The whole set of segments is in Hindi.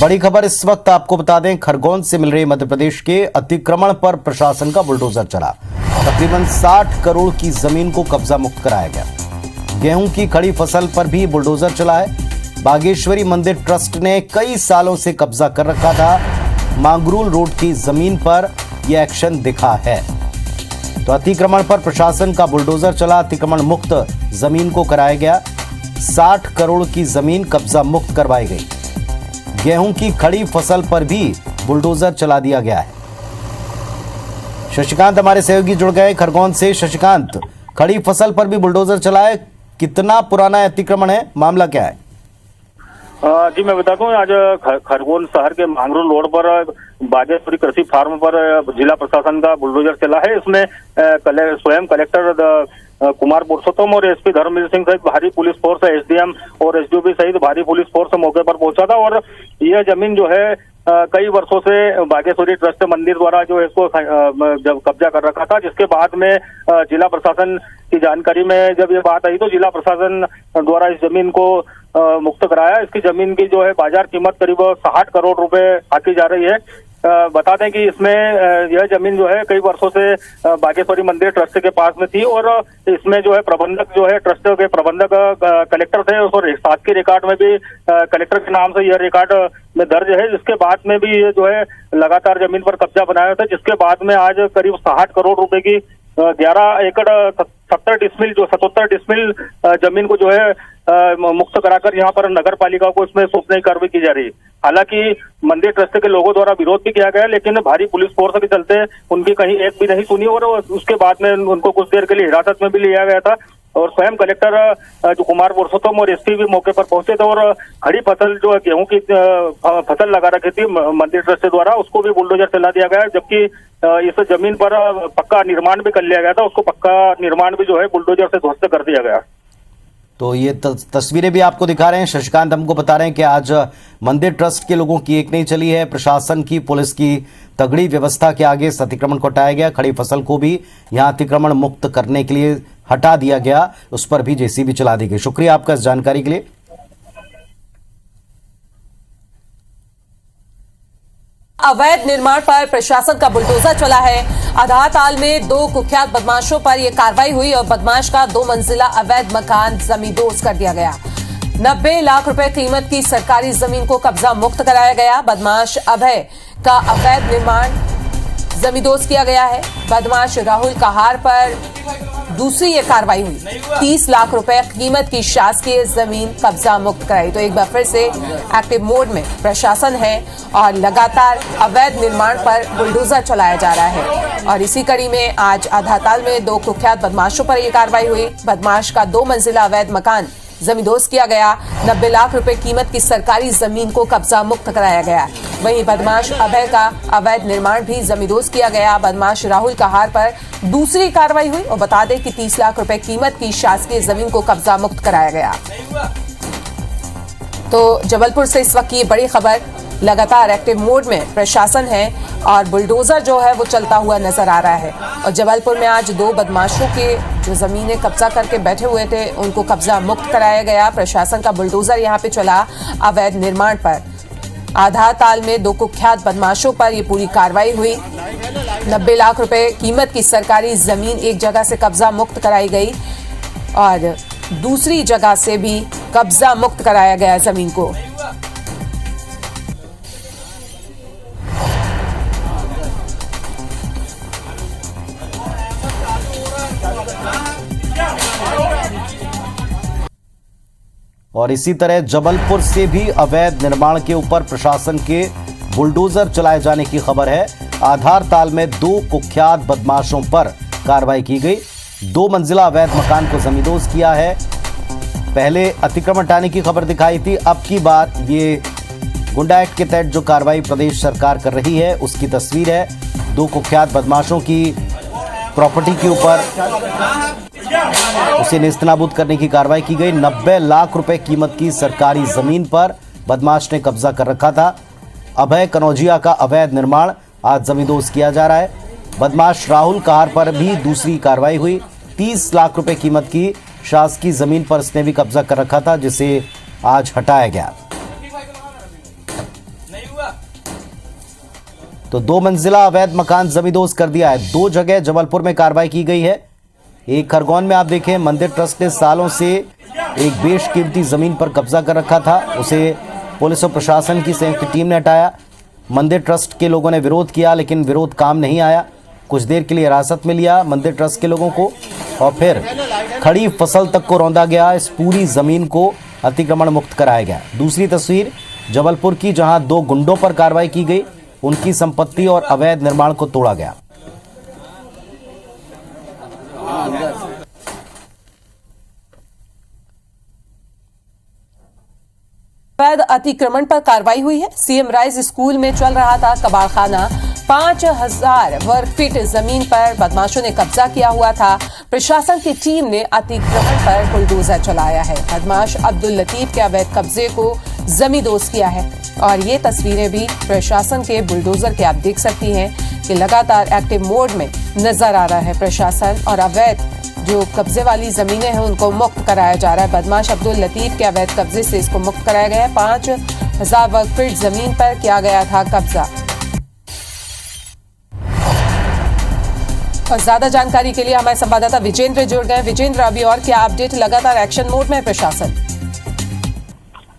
बड़ी खबर इस वक्त आपको बता दें, खरगोन से मिल रही मध्य प्रदेश के अतिक्रमण पर प्रशासन का बुलडोजर चला। तकरीबन 60 करोड़ की जमीन को कब्जा मुक्त कराया गया। गेहूं की खड़ी फसल पर भी बुलडोजर चला है। बागेश्वरी मंदिर ट्रस्ट ने कई सालों से कब्जा कर रखा था। मांगरूल रोड की जमीन पर यह एक्शन दिखा है। तो अतिक्रमण पर प्रशासन का बुलडोजर चला। अतिक्रमण मुक्त जमीन को कराया गया। 60 करोड़ की जमीन कब्जा मुक्त करवाई गई। गेहूं की खड़ी फसल पर भी बुलडोजर चला दिया गया है। शशिकांत हमारे सहयोगी जुड़ गए खरगोन से। शशिकांत, खड़ी फसल पर भी बुलडोजर चला है, कितना पुराना अतिक्रमण है, मामला क्या है? जी मैं बता दूं, आज खरगोन शहर के मांगरूल रोड पर बागेश्वरी कृषि फार्म पर जिला प्रशासन का बुलडोजर चला है। इसमें स्वयं कलेक्टर कुमार पुरुषोत्तम और एसपी धर्मवीर सिंह सहित भारी पुलिस फोर्स, एसडीएम और एसडीओपी सहित भारी पुलिस फोर्स मौके पर पहुंचा था। और यह जमीन जो है कई वर्षों से बागेश्वरी ट्रस्ट मंदिर द्वारा जो है इसको जब कब्जा कर रखा था, जिसके बाद में जिला प्रशासन की जानकारी में जब ये बात आई तो जिला प्रशासन द्वारा इस जमीन को मुक्त कराया। इसकी जमीन की जो है बाजार कीमत करीब 60 करोड़ रुपए आकी जा रही है। बता दें कि इसमें यह जमीन जो है कई वर्षों से बागेश्वरी मंदिर ट्रस्ट के पास में थी और इसमें जो है प्रबंधक जो है ट्रस्ट के प्रबंधक कलेक्टर थे और शासकीय रिकॉर्ड में भी कलेक्टर के नाम से यह रिकॉर्ड में दर्ज है, जिसके बाद में भी ये जो है लगातार जमीन पर कब्जा बनाया था, जिसके बाद में आज करीब 60 करोड़ रुपए की 11 एकड़ 77 डिसमिल जमीन को जो है मुक्त कराकर यहाँ पर नगर पालिका को इसमें सौंपने की कार्रवाई की जा रही है। हालांकि मंदिर ट्रस्ट के लोगों द्वारा विरोध भी किया गया, लेकिन भारी पुलिस फोर्स के चलते उनकी कहीं एक भी नहीं सुनी और उसके बाद में उनको कुछ देर के लिए हिरासत में भी लिया गया था। और स्वयं कलेक्टर जो कुमार पुरुषोत्तम और एसपी भी मौके पर पहुंचे थे और खड़ी फसल जो गेहूं की फसल लगा रखी थी मंदिर ट्रस्ट द्वारा, उसको भी बुलडोजर चला दिया गया, जबकि इस जमीन पर पक्का निर्माण भी कर लिया गया था, उसको पक्का निर्माण भी जो है बुलडोजर से ध्वस्त कर दिया गया। तो ये तस्वीरें भी आपको दिखा रहे हैं। शशिकांत हमको बता रहे हैं कि आज मंदिर ट्रस्ट के लोगों की एक नहीं चली है। प्रशासन की, पुलिस की तगड़ी व्यवस्था के आगे इस अतिक्रमण को हटाया गया। खड़ी फसल को भी यहां अतिक्रमण मुक्त करने के लिए हटा दिया गया, उस पर भी जेसीबी चला दी गई। शुक्रिया आपका इस जानकारी के लिए। अवैध निर्माण पर प्रशासन का बुलडोजर चला है। आधार ताल में 2 कुख्यात बदमाशों पर यह कार्रवाई हुई और बदमाश का 2 मंजिला अवैध मकान जमींदोज कर दिया गया। 90 लाख रुपए कीमत की सरकारी जमीन को कब्जा मुक्त कराया गया। बदमाश अभय का अवैध निर्माण जमींदोज किया गया है। बदमाश राहुल कहार पर दूसरी ये कार्रवाई हुई। 30 लाख रुपए कीमत की शासकीय जमीन कब्जा मुक्त कराई। तो एक बार फिर से एक्टिव मोड में प्रशासन है और लगातार अवैध निर्माण पर बुलडोजर चलाया जा रहा है। और इसी कड़ी में आज आधाताल में 2 कुख्यात बदमाशों पर यह कार्रवाई हुई। बदमाश का 2 मंजिला अवैध मकान जमींदोज किया गया। 90 लाख रुपए कीमत की सरकारी जमीन को कब्जा मुक्त कराया गया। वहीं बदमाश अभय का अवैध निर्माण भी जमींदोज किया गया। बदमाश राहुल कहार पर दूसरी कार्रवाई हुई और बता दें कि 30 लाख रुपए कीमत की शासकीय जमीन को कब्जा मुक्त कराया गया। तो जबलपुर से इस वक्त ये बड़ी खबर, लगातार एक्टिव मोड में प्रशासन है और बुलडोजर जो है वो चलता हुआ नजर आ रहा है। और जबलपुर में आज 2 बदमाशों के जो जमीनें कब्जा करके बैठे हुए थे उनको कब्जा मुक्त कराया गया। प्रशासन का बुलडोजर यहां पे चला अवैध निर्माण पर। आधार ताल में 2 कुख्यात बदमाशों पर यह पूरी कार्रवाई हुई। 90 लाख रुपए कीमत की सरकारी जमीन एक जगह से कब्जा मुक्त कराई गई और दूसरी जगह से भी कब्जा मुक्त कराया गया जमीन को। और इसी तरह जबलपुर से भी अवैध निर्माण के ऊपर प्रशासन के बुलडोजर चलाए जाने की खबर है। आधार ताल में 2 कुख्यात बदमाशों पर कार्रवाई की गई। 2 मंजिला अवैध मकान को जमींदोज किया है। पहले अतिक्रमण हटाने की खबर दिखाई थी, अब की बार ये गुंडा एक्ट के तहत जो कार्रवाई प्रदेश सरकार कर रही है उसकी तस्वीर है। 2 कुख्यात बदमाशों की प्रॉपर्टी के ऊपर उसे नेस्तनाबूद करने की कार्रवाई की गई। 90 लाख रुपए कीमत की सरकारी जमीन पर बदमाश ने कब्जा कर रखा था। अभय कनौजिया का अवैध निर्माण आज जमींदोज किया जा रहा है। बदमाश राहुल कहार पर भी दूसरी कार्रवाई हुई। 30 लाख रुपए कीमत की शासकीय जमीन पर इसने भी कब्जा कर रखा था, जिसे आज हटाया गया। तो 2 मंजिला अवैध मकान जमींदोज कर दिया है। 2 जगह जबलपुर में कार्रवाई की गई है। एक खरगोन में आप देखें, मंदिर ट्रस्ट ने सालों से एक बेशकीमती जमीन पर कब्जा कर रखा था, उसे पुलिस और प्रशासन की संयुक्त टीम ने हटाया। मंदिर ट्रस्ट के लोगों ने विरोध किया, लेकिन विरोध काम नहीं आया। कुछ देर के लिए हिरासत में लिया मंदिर ट्रस्ट के लोगों को और फिर खड़ी फसल तक को रौंदा गया। इस पूरी जमीन को अतिक्रमण मुक्त कराया गया। दूसरी तस्वीर जबलपुर की, जहां 2 गुंडों पर कार्रवाई की गई, उनकी संपत्ति और अवैध निर्माण को तोड़ा गया। अवैध अतिक्रमण पर कार्रवाई हुई है। सीएम राइज स्कूल में चल रहा था कबाड़खाना। 5000 वर्ग फीट जमीन पर बदमाशों ने कब्जा किया हुआ था। प्रशासन की टीम ने अतिक्रमण पर बुलडोजर चलाया है। बदमाश अब्दुल लतीफ के अवैध कब्जे को जमींदोज किया है और ये तस्वीरें भी प्रशासन के बुलडोजर के आप देख सकती हैं कि लगातार एक्टिव मोड में नजर आ रहा है प्रशासन और अवैध जो कब्जे वाली जमीनें हैं उनको मुक्त कराया जा रहा है। बदमाश अब्दुल लतीफ के अवैध कब्जे से इसको मुक्त कराया गया है। 5000 वर्ग फीट जमीन पर किया गया था कब्जा। और ज्यादा जानकारी के लिए हमारे संवाददाता विजेंद्र जुड़ गए। विजेंद्र, अभी और क्या अपडेट? लगातार एक्शन मोड में है प्रशासन।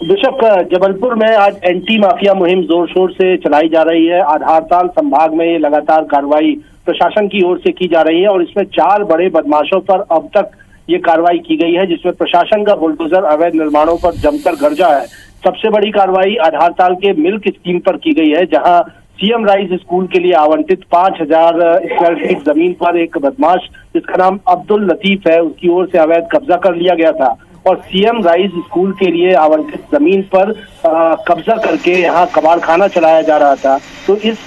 बेशक जबलपुर में आज एंटी माफिया मुहिम जोर शोर से चलाई जा रही है। आधारताल संभाग में ये लगातार कार्रवाई प्रशासन की ओर से की जा रही है और इसमें 4 बड़े बदमाशों पर अब तक ये कार्रवाई की गई है, जिसमें प्रशासन का बुलडोजर अवैध निर्माणों पर जमकर गरजा है। सबसे बड़ी कार्रवाई आधारताल के मिल्क स्कीम पर की गई है, जहां सीएम राइज स्कूल के लिए आवंटित 5000 स्क्वायर फीट जमीन पर एक बदमाश जिसका नाम अब्दुल लतीफ है, उसकी ओर से अवैध कब्जा कर लिया गया था और सीएम राइज स्कूल के लिए आवंटित जमीन पर कब्जा करके यहाँ कबाड़खाना चलाया जा रहा था। तो इस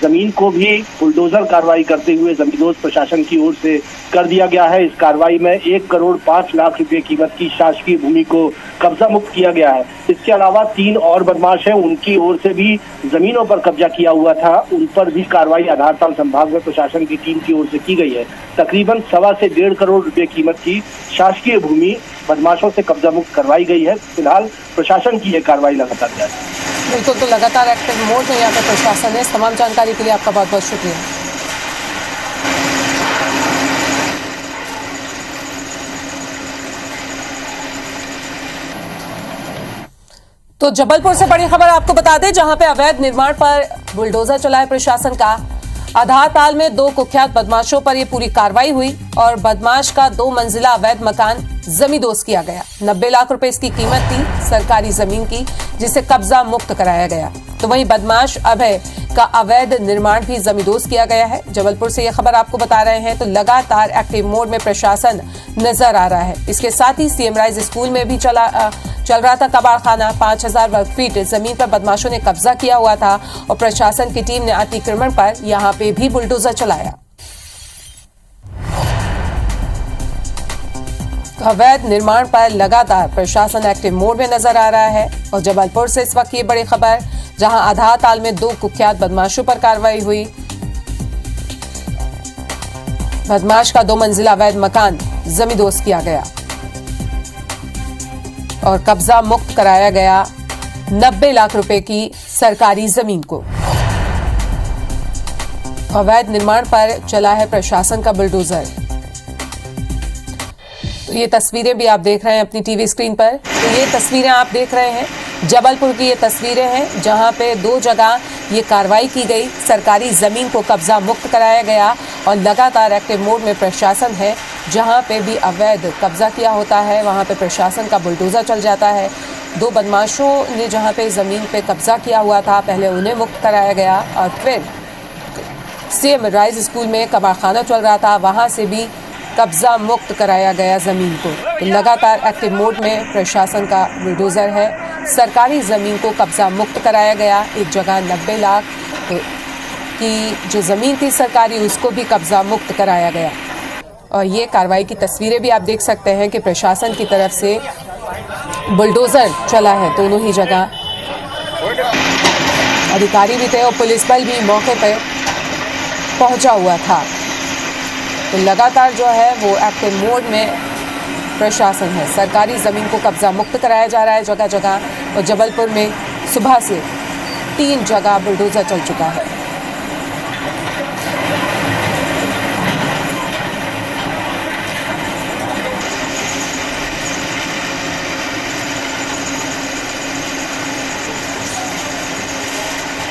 जमीन को भी बुलडोजर कार्रवाई करते हुए जमींदोज प्रशासन की ओर से कर दिया गया है। इस कार्रवाई में 1 करोड़ 5 लाख रुपए कीमत की शासकीय भूमि को कब्जा मुक्त किया गया है। इसके अलावा 3 और बदमाश हैं, उनकी ओर से भी जमीनों पर कब्जा किया हुआ था, उन पर भी कार्रवाई आधारताल संभाग में प्रशासन की टीम की ओर से की गई है। तकरीबन 1.25 से 1.5 करोड़ रुपए कीमत की शासकीय भूमि बदमाशों से कब्जा मुक्त करवाई गई है। फिलहाल प्रशासन की यह कार्रवाई लगातार जारी है। बिल्कुल, तो लगातार एक्टिव मोड में यहाँ पर प्रशासन है। तमाम जानकारी के लिए आपका बहुत बहुत शुक्रिया। तो जबलपुर से बड़ी खबर आपको बता दें, जहां पे अवैध निर्माण पर बुलडोजर चला है प्रशासन का। आधारताल में 2 कुख्यात बदमाशों पर यह पूरी कार्रवाई हुई और बदमाश का 2 मंजिला अवैध मकान जमींदोज किया गया। 90 लाख रुपए इसकी कीमत थी सरकारी जमीन की, जिसे कब्जा मुक्त कराया गया। तो वहीं बदमाश अभय का अवैध निर्माण भी जमींदोज किया गया है। जबलपुर से यह खबर आपको बता रहे हैं। तो लगातार एक्टिव मोड में प्रशासन नजर आ रहा है। इसके साथ ही सीएम राइज स्कूल में भी चल रहा था कबाड़खाना। 5000 वर्ग फीट जमीन पर बदमाशों ने कब्जा किया हुआ था और प्रशासन की टीम ने अतिक्रमण पर यहां पे भी बुलडोजर चलाया। अवैध निर्माण पर लगातार प्रशासन एक्टिव मोड में नजर आ रहा है। और जबलपुर से इस वक्त ये बड़ी खबर, जहां आधारताल में 2 कुख्यात बदमाशों पर कार्रवाई हुई। बदमाश का 2 मंजिला अवैध मकान जमींदोज किया गया और कब्जा मुक्त कराया गया 90 लाख रुपए की सरकारी जमीन को। अवैध निर्माण पर चला है प्रशासन का बुलडोजर। तो ये तस्वीरें भी आप देख रहे हैं अपनी टीवी स्क्रीन पर। तो ये तस्वीरें आप देख रहे हैं जबलपुर की, ये तस्वीरें हैं जहां पे 2 जगह ये कार्रवाई की गई। सरकारी जमीन को कब्जा मुक्त कराया गया और लगातार एक्टिव मोड में प्रशासन है। जहां पे भी अवैध कब्जा किया होता है वहां पे प्रशासन का बुलडोजर चल जाता है। 2 बदमाशों ने जहां पे जमीन पे कब्जा किया हुआ था, पहले उन्हें मुक्त कराया गया और फिर सीएम राइज स्कूल में कबाड़खाना चल रहा था, वहां से भी कब्जा मुक्त कराया गया जमीन को। तो लगातार एक्टिव मोड में प्रशासन का बुलडोजर है। सरकारी जमीन को कब्जा मुक्त कराया गया। एक जगह 90 लाख की जो जमीन थी सरकारी, उसको भी कब्जा मुक्त कराया गया। और ये कार्रवाई की तस्वीरें भी आप देख सकते हैं कि प्रशासन की तरफ से बुलडोजर चला है दोनों ही जगह। अधिकारी भी थे और पुलिस बल भी मौके पर पहुंचा हुआ था। तो लगातार जो है वो एक्टिव मोड में प्रशासन है। सरकारी जमीन को कब्जा मुक्त कराया जा रहा है जगह जगह। और जबलपुर में सुबह से 3 जगह बुलडोजर चल चुका है।